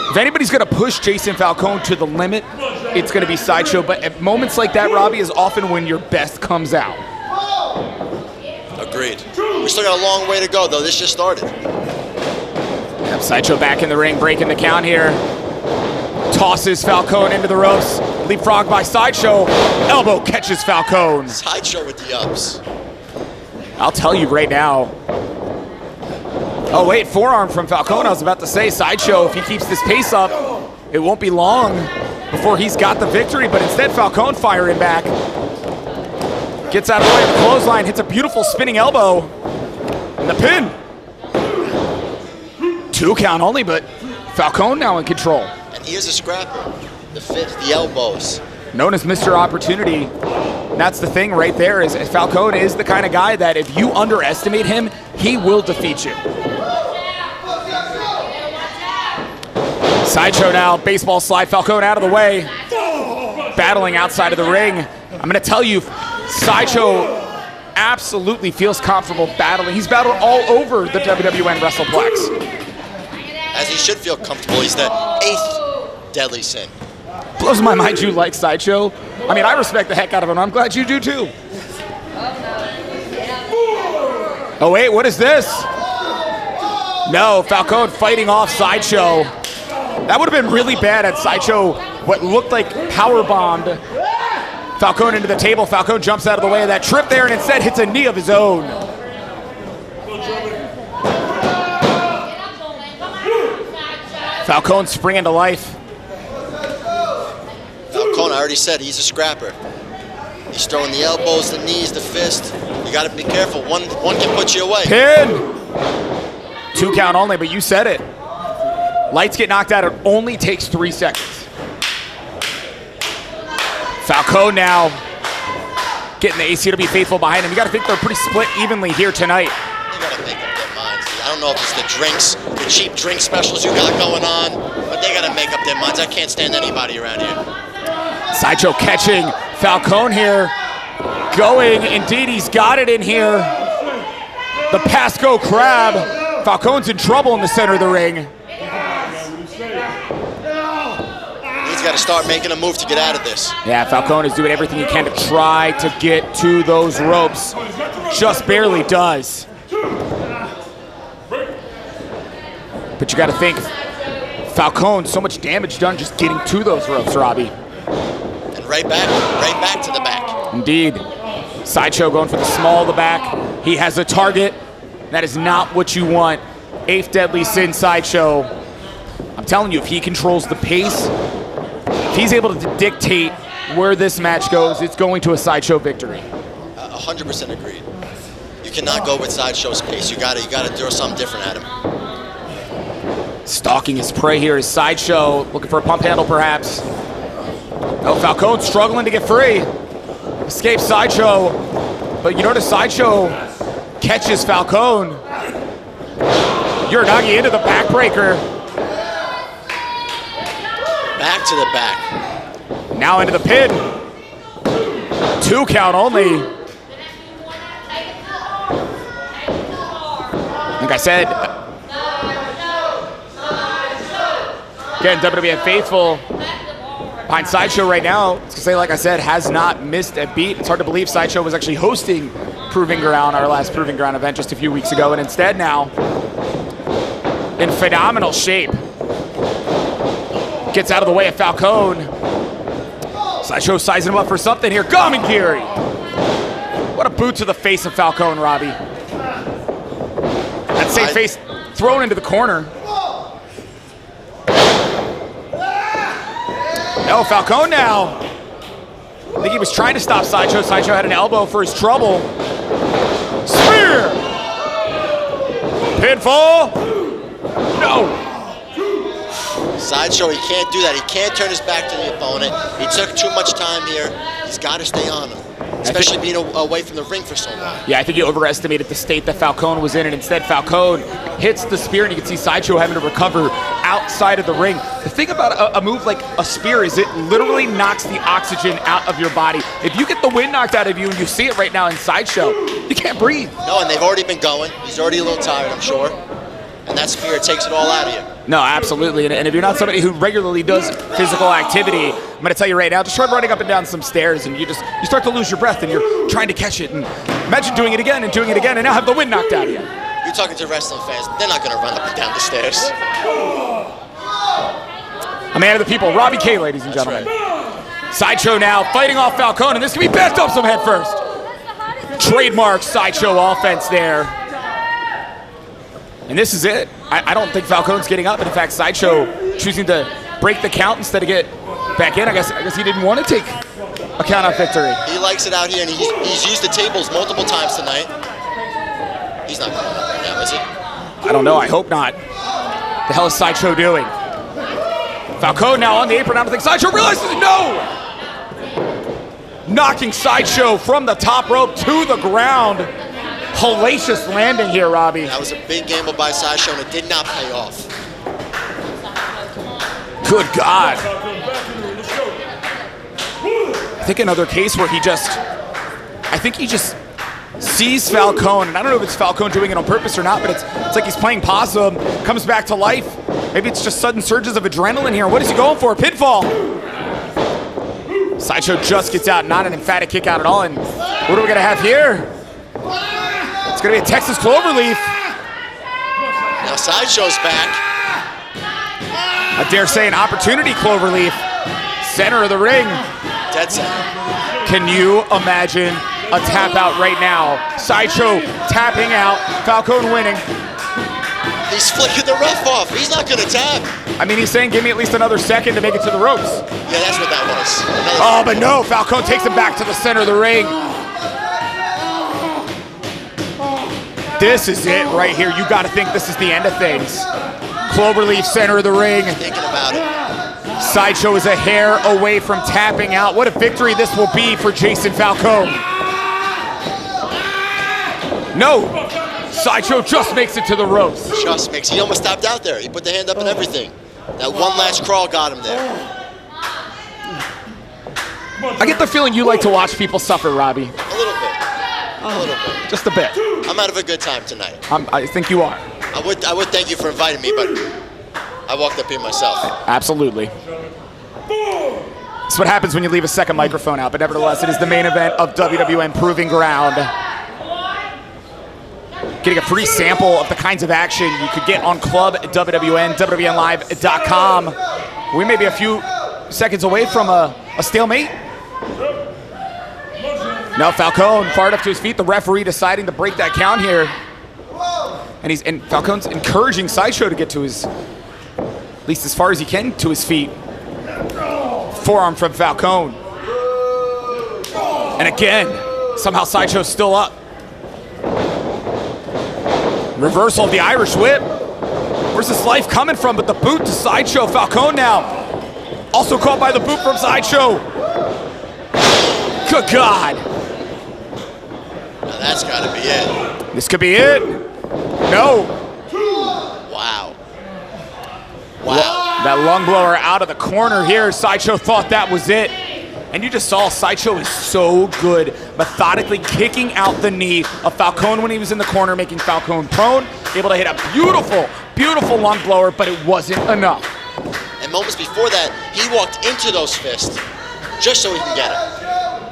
Speaker 7: If anybody's gonna push Jayson Falcone to the limit, it's gonna be Sideshow. But at moments like that, Robbie, is often when your best comes out.
Speaker 8: Agreed. We still got a long way to go, though. This just started.
Speaker 7: Yep, Sideshow back in the ring, breaking the count here. Tosses Falcone into the ropes. Leapfrog by Sideshow. Elbow catches Falcone.
Speaker 8: Sideshow with the ups.
Speaker 7: I'll tell you right now. Oh wait, forearm from Falcone. I was about to say, Sideshow, if he keeps this pace up, it won't be long before he's got the victory, but instead Falcone firing back. Gets out of the way of the clothesline, hits a beautiful spinning elbow. And the pin. 2 count only, but Falcone now in control.
Speaker 8: And he is a scrapper. The elbows.
Speaker 7: Known as Mr. Opportunity. And that's the thing right there, is Falcone is the kind of guy that if you underestimate him, he will defeat you. Sideshow now, baseball slide, Falcone out of the way. Battling outside of the ring. I'm gonna tell you, Sideshow absolutely feels comfortable battling. He's battled all over the WWN WrestlePlex.
Speaker 8: As he should feel comfortable. He's the 8th Deadly Sin.
Speaker 7: Blows my mind you like Sideshow. I mean, I respect the heck out of him. I'm glad you do too. Oh wait, what is this? No, Falcone fighting off Sideshow. That would have been really bad at Sideshow, what looked like powerbombed Falcone into the table. Falcone jumps out of the way of that trip there and instead hits a knee of his own. Falcone springing to life.
Speaker 8: Falcone, I already said, he's a scrapper. He's throwing the elbows, the knees, the fist. You got to be careful. One can put you away.
Speaker 7: Pin! 2 count only, but you said it. Lights get knocked out. It only takes 3 seconds. Falcone now getting the ACW faithful behind him. You got to think they're pretty split evenly here tonight.
Speaker 8: They got to make up their minds. I don't know if it's the drinks, the cheap drink specials you got going on, but they got to make up their minds. I can't stand anybody around here.
Speaker 7: Sideshow catching Falcone here. Going, indeed, he's got it in here. The Pasco Crab. Falcone's in trouble in the center of the ring.
Speaker 8: He's got to start making a move to get out of this.
Speaker 7: Yeah, Falcone is doing everything he can to try to get to those ropes. Just barely does. But you got to think, Falcone, so much damage done just getting to those ropes, Robbie.
Speaker 8: And right back to the back.
Speaker 7: Indeed. Sideshow going for the small of the back. He has a target. That is not what you want. 8th Deadly Sin Sideshow. I'm telling you, if he controls the pace, if he's able to dictate where this match goes, it's going to a Sideshow victory.
Speaker 8: 100% agreed. You cannot go with Sideshow's pace. You gotta throw something different at him.
Speaker 7: Stalking his prey here is Sideshow, looking for a pump handle perhaps. Oh, Falcone struggling to get free. Escapes Sideshow, but you notice Sideshow catches Falcone. Uranagi into the backbreaker.
Speaker 8: Back to the back.
Speaker 7: Now into the pin. 2 count only. Like I said, again, WWN faithful behind Sideshow right now. It's to say, like I said, has not missed a beat. It's hard to believe Sideshow was actually hosting Proving Ground, our last Proving Ground event just a few weeks ago, and instead now, in phenomenal shape, gets out of the way of Falcone. Sideshow sizing him up for something here. Gamingiri! What a boot to the face of Falcone, Robbie. That same face thrown into the corner. No, Falcone now. I think he was trying to stop Sideshow. Sideshow had an elbow for his trouble. Spear! Pinfall! No!
Speaker 8: Sideshow, he can't do that. He can't turn his back to the opponent. He took too much time here. He's got to stay on him, especially being away from the ring for so long.
Speaker 7: Yeah, I think he overestimated the state that Falcone was in, and instead Falcone hits the spear, and you can see Sideshow having to recover outside of the ring. The thing about a move like a spear is it literally knocks the oxygen out of your body. If you get the wind knocked out of you, and you see it right now in Sideshow, you can't breathe.
Speaker 8: No, and they've already been going. He's already a little tired, I'm sure. And that spear takes it all out of you.
Speaker 7: No, absolutely. And if you're not somebody who regularly does physical activity, I'm going to tell you right now, just try running up and down some stairs, and you start to lose your breath, and you're trying to catch it. And imagine doing it again, and now have the wind knocked out of you.
Speaker 8: You're talking to wrestling fans. They're not going to run up and down the stairs.
Speaker 7: A man of the people, Robbie K, ladies and gentlemen. Right. Sideshow now fighting off Falcone, and this can be backed up some head first. Trademark Sideshow offense there. And this is it. I don't think Falcone's getting up. And in fact, Sideshow choosing to break the count instead of get back in. I guess he didn't want to take a count out victory.
Speaker 8: He likes it out here, and he's used the tables multiple times tonight. He's not going up right now, is he?
Speaker 7: I don't know. I hope not. The hell is Sideshow doing? Falcone now on the apron. I don't think Sideshow realizes no! Knocking Sideshow from the top rope to the ground. Hellacious landing here, Robbie.
Speaker 8: That was a big gamble by Sideshow, and it did not pay off.
Speaker 7: Good God. I think another case where he just sees Falcone, and I don't know if it's Falcone doing it on purpose or not, but it's like he's playing possum, comes back to life. Maybe it's just sudden surges of adrenaline here. What is he going for? Pinfall. Sideshow just gets out, not an emphatic kick out at all. And what are we gonna have here? It's gonna be a Texas Cloverleaf.
Speaker 8: Now Sideshow's back.
Speaker 7: I dare say an opportunity Cloverleaf. Center of the ring.
Speaker 8: Dead center.
Speaker 7: Can you imagine a tap out right now? Sideshow tapping out, Falcone winning.
Speaker 8: He's flicking the ref off. He's not going to tap.
Speaker 7: I mean, he's saying, give me at least another second to make it to the ropes.
Speaker 8: Yeah, that's what that was.
Speaker 7: Oh, but no, Falcone takes him back to the center of the ring. This is it right here. You got to think this is the end of things. Cloverleaf, center of the ring.
Speaker 8: Thinking about it.
Speaker 7: Sideshow is a hair away from tapping out. What a victory this will be for Jayson Falcone. No, Sideshow just makes it to the ropes.
Speaker 8: Just makes. He almost tapped out there. He put the hand up and everything. That one last crawl got him there.
Speaker 7: I get the feeling you like to watch people suffer, Robbie.
Speaker 8: A little bit. A little bit.
Speaker 7: Just a bit.
Speaker 8: I'm having a good time tonight.
Speaker 7: I think you are.
Speaker 8: I would thank you for inviting me, but I walked up here myself.
Speaker 7: Absolutely. That's what happens when you leave a second microphone out, but nevertheless, it is the main event of WWN Proving Ground. Getting a free sample of the kinds of action you could get on Club WWN, WWNlive.com. We may be a few seconds away from a stalemate. Now Falcone fired up to his feet, the referee deciding to break that count here. And Falcone's encouraging Sideshow to get to his, at least as far as he can, to his feet. Forearm from Falcone. And again, somehow Sideshow's still up. Reversal of the Irish whip. Where's this life coming from? But the boot to Sideshow. Falcone now. Also caught by the boot from Sideshow. Good God.
Speaker 8: Now that's got to be it.
Speaker 7: This could be it. No.
Speaker 8: Wow. Wow.
Speaker 7: That lung blower out of the corner here. Sideshow thought that was it. And you just saw Sideshow is so good, methodically kicking out the knee of Falcone when he was in the corner, making Falcone prone, able to hit a beautiful, beautiful lung blower, but it wasn't enough.
Speaker 8: And moments before that, he walked into those fists just so he can get him.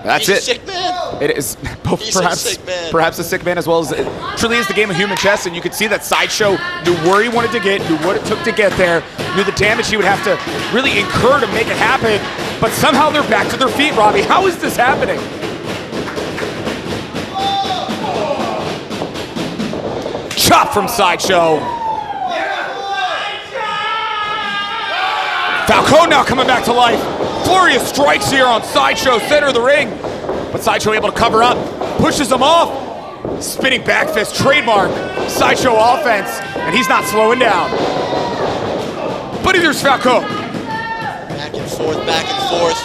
Speaker 7: That's
Speaker 8: He's
Speaker 7: it.
Speaker 8: a sick man.
Speaker 7: It is both
Speaker 8: He's a sick man.
Speaker 7: perhaps a sick man, as well as it truly is the game of human chess. And you could see that Sideshow knew where he wanted to get, knew what it took to get there, knew the damage he would have to really incur to make it happen. But somehow they're back to their feet, Robbie. How is this happening? Chop from Sideshow. Falcone now coming back to life. Flurry of strikes here on Sideshow, center of the ring. But Sideshow able to cover up, pushes him off. Spinning back fist, trademark. Sideshow offense, and he's not slowing down. But here's Falcone.
Speaker 8: Back and forth, back and forth.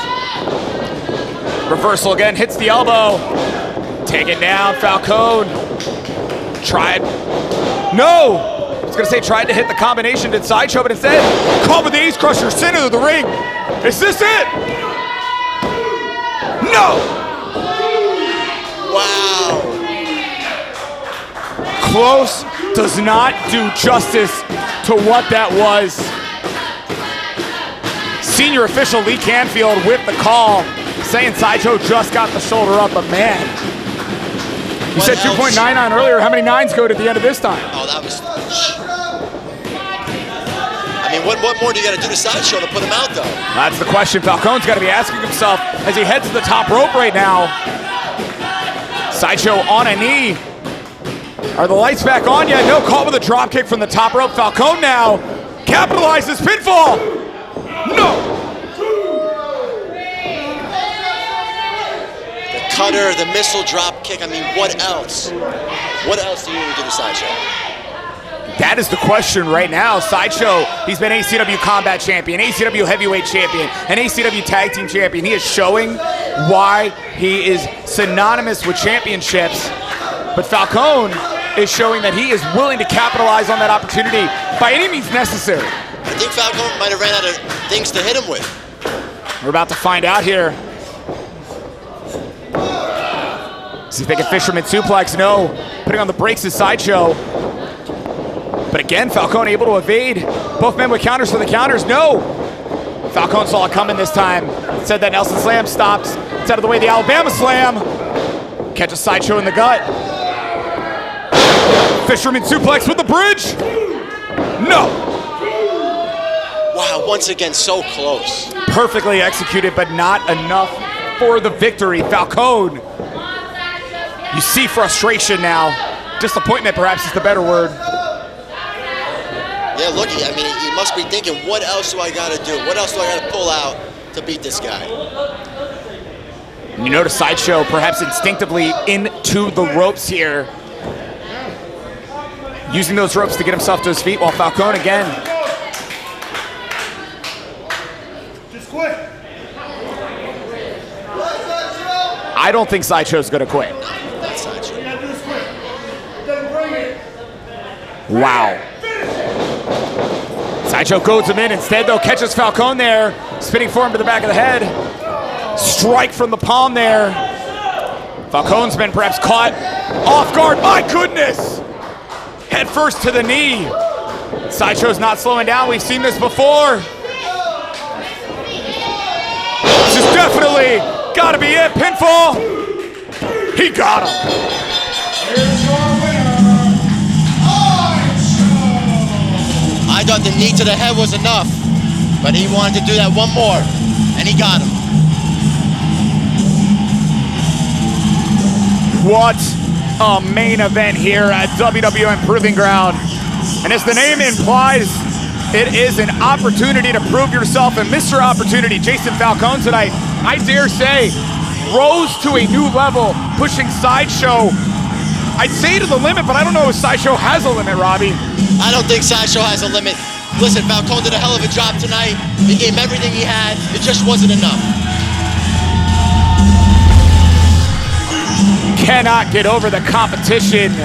Speaker 7: Reversal again, hits the elbow. Take it down, Falcone. Tried. No! I was gonna say tried to hit the combination, did Sideshow, but instead, caught with the Ace Crusher, center of the ring. Is this it? No!
Speaker 8: Wow.
Speaker 7: Close does not do justice to what that was. Senior official Lee Canfield with the call, saying Sideshow just got the shoulder up, but man. You said 2.99 earlier. How many nines go to the end of this time?
Speaker 8: Oh, that was... I mean, what more do you got to do to Sideshow to put him out, though?
Speaker 7: That's the question Falcone's got to be asking himself as he heads to the top rope right now. Sideshow on a knee. Are the lights back on yet? No, caught with a drop kick from the top rope. Falcone now capitalizes pinfall. No.
Speaker 8: The cutter, the missile drop kick. I mean, what else? What else do you need to do to Sideshow?
Speaker 7: That is the question right now. Sideshow, he's been ACW Combat Champion, ACW Heavyweight Champion, and ACW Tag Team Champion. He is showing why he is synonymous with championships. But Falcone is showing that he is willing to capitalize on that opportunity by any means necessary.
Speaker 8: I think Falcone might have ran out of things to hit him with.
Speaker 7: We're about to find out here. Is he thinking fisherman suplex? No. Putting on the brakes is Sideshow. But again, Falcone able to evade. Both men with counters for the counters. No. Falcone saw it coming this time. Said that Nelson Slam stops. It's out of the way, the Alabama Slam. Catches Sideshow in the gut. Fisherman suplex with the bridge. No.
Speaker 8: Wow, once again, so close.
Speaker 7: Perfectly executed, but not enough for the victory. Falcone. You see frustration now. Disappointment, perhaps, is the better word.
Speaker 8: Yeah, look, I mean, he must be thinking, what else do I got to do? What else do I got to pull out to beat this guy?
Speaker 7: You notice Sideshow perhaps instinctively into the ropes here. Using those ropes to get himself to his feet, while Falcone again.
Speaker 9: Just quit.
Speaker 7: I don't think Sideshow's gonna quit. Wow. Sideshow goads him in. Instead, though, catches Falcone there. Spinning form to the back of the head. Strike from the palm there. Falcone's been perhaps caught off guard. My goodness! Head first to the knee. Sideshow's not slowing down. We've seen this before. This is definitely gotta be it. Pinfall. He got him.
Speaker 8: I thought the knee to the head was enough, but he wanted to do that one more, and he got him.
Speaker 7: What a main event here at WWN Proving Ground. And as the name implies, it is an opportunity to prove yourself, and Mr. Opportunity, Jayson Falcone tonight, I dare say, rose to a new level, pushing Sideshow, I'd say to the limit, but I don't know if Sideshow has a limit, Robbie.
Speaker 8: I don't think Sideshow has a limit. Listen, Falcone did a hell of a job tonight. He gave everything he had. It just wasn't enough.
Speaker 7: Cannot get over the competition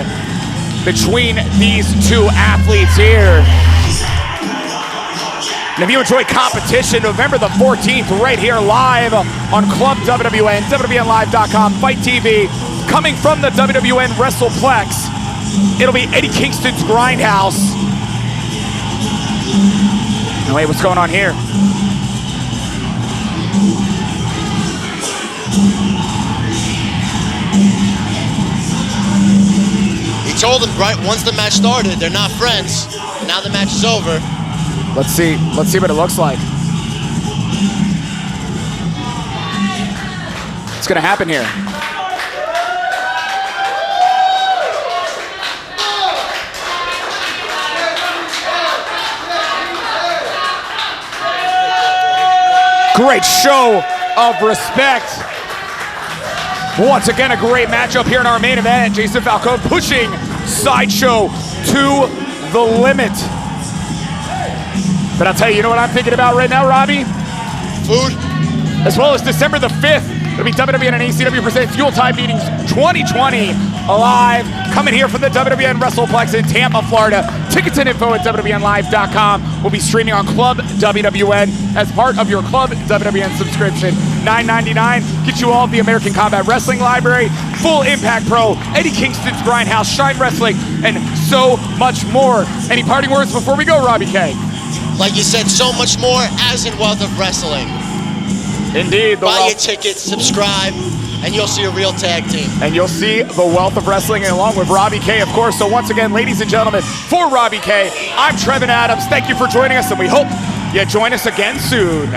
Speaker 7: between these two athletes here. And if you enjoy competition, November the 14th, right here live on Club WWN, WWNlive.com, Fight TV, coming from the WWN WrestlePlex. It'll be Eddie Kingston's Grindhouse. No, wait, what's going on here?
Speaker 8: He told him right once the match started, they're not friends. Now the match is over.
Speaker 7: Let's see what it looks like. What's gonna happen here? Great show of respect. Once again, a great matchup here in our main event. Jayson Falcone pushing Sideshow to the limit. But I'll tell you, you know what I'm thinking about right now, Robbie?
Speaker 8: Food.
Speaker 7: As well as December the 5th, it'll be WWN and ACW present Fuel Time Meetings 2020 live, coming here from the WWN WrestlePlex in Tampa, Florida. Tickets and info at WWNlive.com. We'll be streaming on Club WWN as part of your Club WWN subscription. $9.99 gets you all of the American Combat Wrestling Library, Full Impact Pro, Eddie Kingston's Grindhouse, Shine Wrestling, and so much more. Any parting words before we go, Robbie K?
Speaker 8: Like you said, so much more as in Wealth of Wrestling.
Speaker 7: Indeed.
Speaker 8: Buy your tickets, subscribe, and you'll see a real tag team.
Speaker 7: And you'll see the Wealth of Wrestling along with Robbie K, of course. So once again, ladies and gentlemen, for Robbie K, I'm Trevin Adams. Thank you for joining us, and we hope you join us again soon.